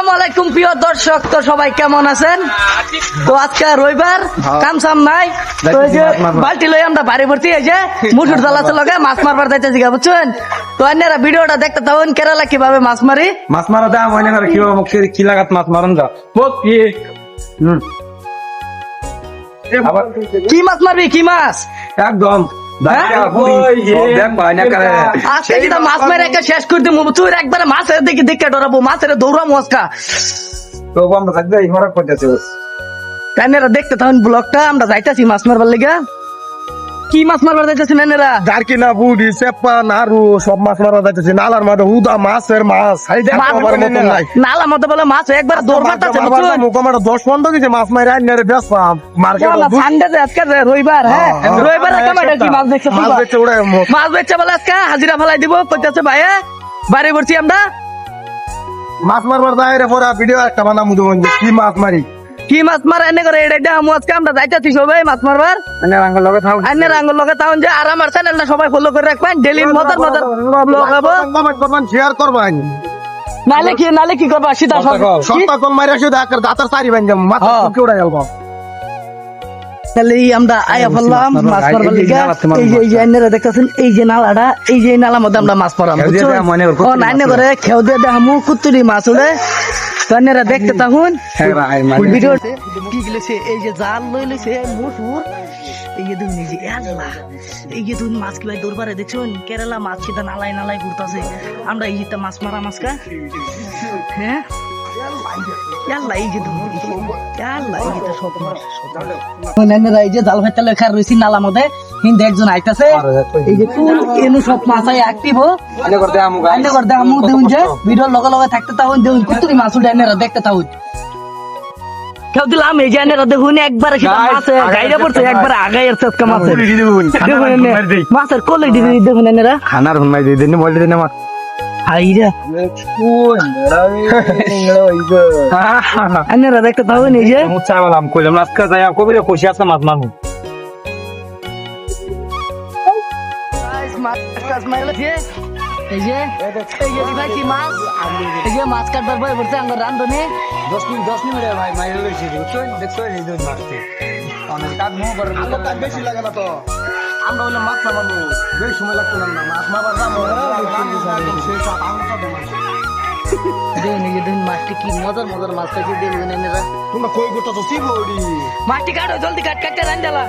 আসসালামাইকুম প্রিয় দর্শক, তো সবাই কেমন আছেন? তো আজকে রবিবার, কাম সাম নাই, তো এই যে বালতি লই আমরা বাড়ি ভর্তি এই যে মুসুর জ্বালাতে লগে মাছ মারবার যাইতেছি, বুঝছেন? তো আপনারা ভিডিওটা দেখতে থাকুন, কেরালা কিভাবে মাছ মারি। মাছ মারা দেয় মনে করে কিভাবে মুখে কি লাগাত মাছ মারন যা কি আবার কি মাছ মারবি? কি মাছ? একদম আজকে যেটা মাছ মেরে একটা শেষ করে দিব, তুই একবারে মাছের দিকে দিকে ডরাবো, মাছের দৌড়াবো আজকা। তো আমরা থাকবে এই ঘরে করতেছে আপনারা দেখতে থাকুন ব্লগটা, আমরা যাইতেছি মাছ মারবার লেগে। কি মাছ মারবার যাইতেছি আপনারা? জারকিনা বুড়ি চেপা নারু সব মাছ মারা যাইতেছে নালার মাঝে হুদা মাছের মাছ নালা মতো বলে মাছ একবার দৌড় মারতেছে, মুখমাটা 10-15 কেজি মাছ মারি আইনারে বেচলাম মার্কেট সানডে আজকে রবিবার, হ্যাঁ রবিবার কামাইটা কি মাছ দেখছে? মাছ বেচে উড়ে মাছ বেচছে বলে আজকে হাজিরা ফেলাই দিব কইতাছে ভাইয়া, বাড়ি ভর্তি আমরা মাছ মারবার দায়রে পরে ভিডিও একটা বানামু দেবো কি মাছ মারি কি মাছ মারা এনে করে এটা আজকে আমরা যাইতেছি সবাই মাছ মারবার। আঙ্গুল লগে থাও আইনের আঙ্গুল লগে তাহন যে, আর আমার চ্যানেলটা সবাই ফলো করে রাখবেন, ডেইলি মজার মজার ব্লগ হবো। কমেন্ট করবেন শেয়ার করবেন নালে কি করবা সিধা সপ্তাহ কল মারি আসে দাঁতার সারি বান যাম মাথা ঢুকে উড়ে গেল তাহলে আমরা আয়া ফেললাম মাছ মারবার লিগা। এই যে আইনেরা দেখতেছেন, এই যে নালাটা, এই যে নালার মধ্যে আমরা মাছ মারাম, ও নাইনে করে খেউ দিয়ে দেখামু কুতুরি মাছ উড়ে। আপনারা দেখতে থাকুন ভিডিও কি গেলেছে। এই যে জাল লই লইছে মুসুর, এই যে দেখুন, এই যে আল্লাহ, এই যে দেখুন মাছ কি ভাই দরবারে দেখছেন, কেরালা মাছ সেটা নালাই নালাই ঘুরতেছে। আমরা এই যে মাছ মারা মাছকা, হ্যাঁ আল্লাহ, এই যে দেখুন আল্লাহ, এই যে সব এই যে জাল ভাইটা লেখা রয়েছি নালা মধ্যে, কিন্তু একজন আইতাছে, এই যে কোন এনু সব মাছ অ্যাক্টিভ হো আইনে করতে আমু দেখুন যে ভিডিও লগে লগে থাকতে তাহুন দেখুন কুতুরি মাছ উঠে আইনেরা দেখতে তাহুন কেউ দিলাম। এই যে আইনেরা দেখুন একবার মাছ গাইরা পড়ছে, একবার আগাই আসছে আজকে মাছের মাছের কোয়ালিটি দেখুন আইনেরা খানার হুনমাই দিয়ে দিন বলে দিন আমার আইরা আইনেরা দেখতে তাহুন। এই যে মুচ্ছা বললাম কইলাম আজকে যাই কবিরে খুশি আছে মাছ মারমু মাছ কাটবার পরে পড়ছে আমার রান্ধনে 10 মিনিট ভাই মাইরে লইছি দেখছো এই দুই মারতে অনেক কাজ মো বড় বেশি লাগে না তো আমরা বলে মাছ মারবো বেশি সময় লাগতো না মাছ মারবার দাম দেখুন মাছটি কি মজার মজার মাছ খাইছে, দেখবেন তোমরা কই করতেছো সিবড়ি মাছটি কাটো জলদি কাট কাটতে রান্দালা।